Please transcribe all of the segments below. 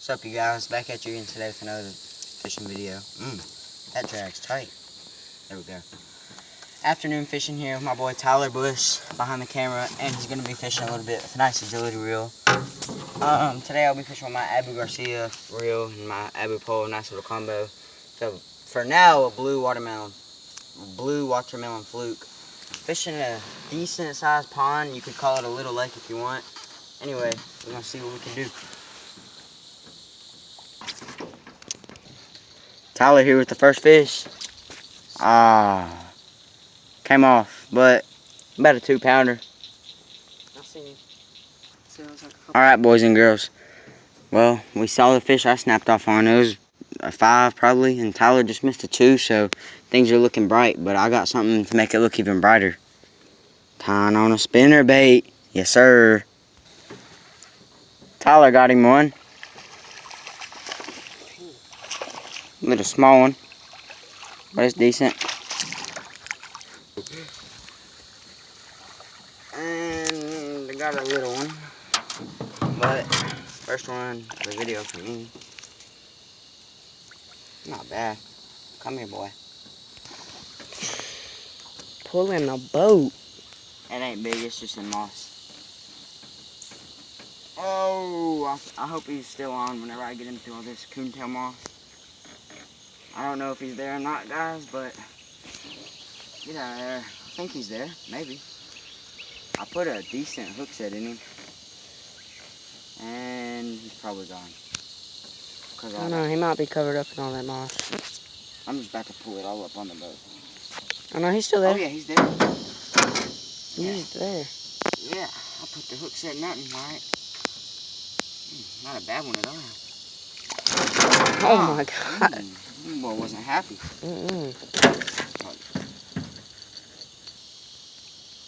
What's up, you guys? Back at you again today with another fishing video. That drag's tight. There we go. Afternoon fishing here with my boy Tyler Bush behind the camera, and he's going to be fishing a little bit with a nice agility reel. Today I'll be fishing with my Abu Garcia reel and my Abu pole, nice little combo. So for now, a blue watermelon fluke. Fishing a decent sized pond. You could call it a little lake if you want. Anyway, we're going to see what we can do. Tyler here with the first fish. Came off, but about a 2-pounder. I seen you. Alright, boys and girls. Well, we saw the fish I snapped off on. It was a 5 probably, and Tyler just missed a 2, so things are looking bright, but I got something to make it look even brighter. Tying on a spinner bait. Yes, sir. Tyler got him one. Little small one, but it's decent. And I got a little one, but first one of the video for me. Not bad. Come here, boy. Pulling a boat. It ain't big, it's just in moss. Oh, I hope he's still on whenever I get him through all this coontail moss. I don't know if he's there or not, guys, but get out of there. I think he's there, maybe. I put a decent hook set in him, and he's probably gone. Oh no, he might be covered up in all that moss. I'm just about to pull it all up on the boat. Oh no, he's still there. Oh yeah, he's there. He's there. Yeah, I put the hook set in that one, alright. Not a bad one at all. Oh my god. That boy wasn't happy.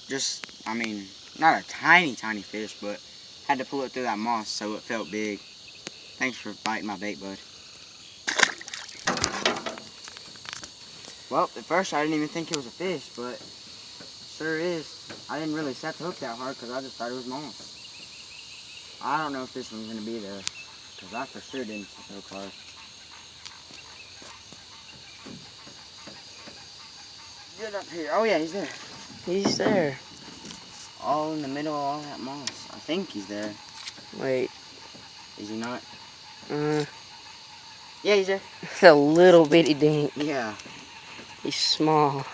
Just, I mean, not a tiny fish, but had to pull it through that moss so it felt big. Thanks for biting my bait, bud. Well, at first I didn't even think it was a fish, but sure is. I didn't really set the hook that hard because I just thought it was moss. I don't know if this one's going to be there, because I for sure didn't set the hook hard. Get up here. Oh yeah, he's there. He's there. All in the middle of all that moss. I think he's there. Wait. Is he not? Yeah, he's there. It's a little bitty dink. Yeah. He's small.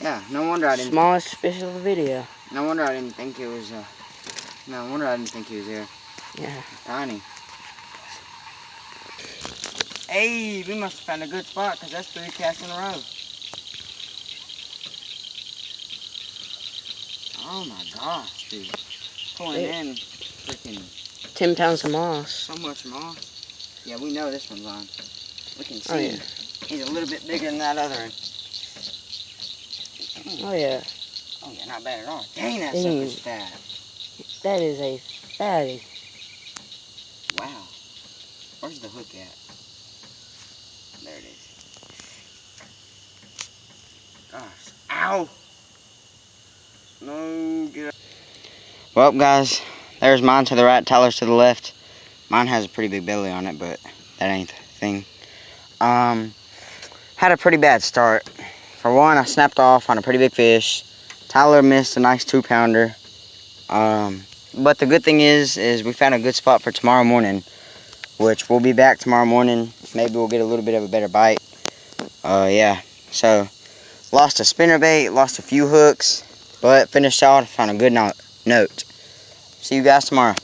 Yeah, no wonder I didn't. Smallest fish of the video. No wonder I didn't think it was, no wonder I didn't think he was there. Yeah. Tiny. Hey, we must have found a good spot, because that's 3 casts in a row. Oh my gosh, dude. Pulling in freaking 10 pounds of moss. so much moss. Yeah, we know this one's on. We can see Oh, yeah. him. He's a little bit bigger than that other one. Oh yeah. Oh yeah, not bad at all. Dang, that Dang. sucker's fat. That is a fatty. Wow. Where's the hook at? There it is. Gosh. Ow! No, get up. Well, guys, there's mine to the right, Tyler's to the left. Mine has a pretty big belly on it, but that ain't the thing. Had a pretty bad start. For one, I snapped off on a pretty big fish. Tyler missed a nice 2-pounder. But the good thing is we found a good spot for tomorrow morning, which we'll be back tomorrow morning. Maybe we'll get a little bit of a better bite. Yeah. So, lost a spinnerbait, lost a few hooks, but finished out on a good note. See you guys tomorrow.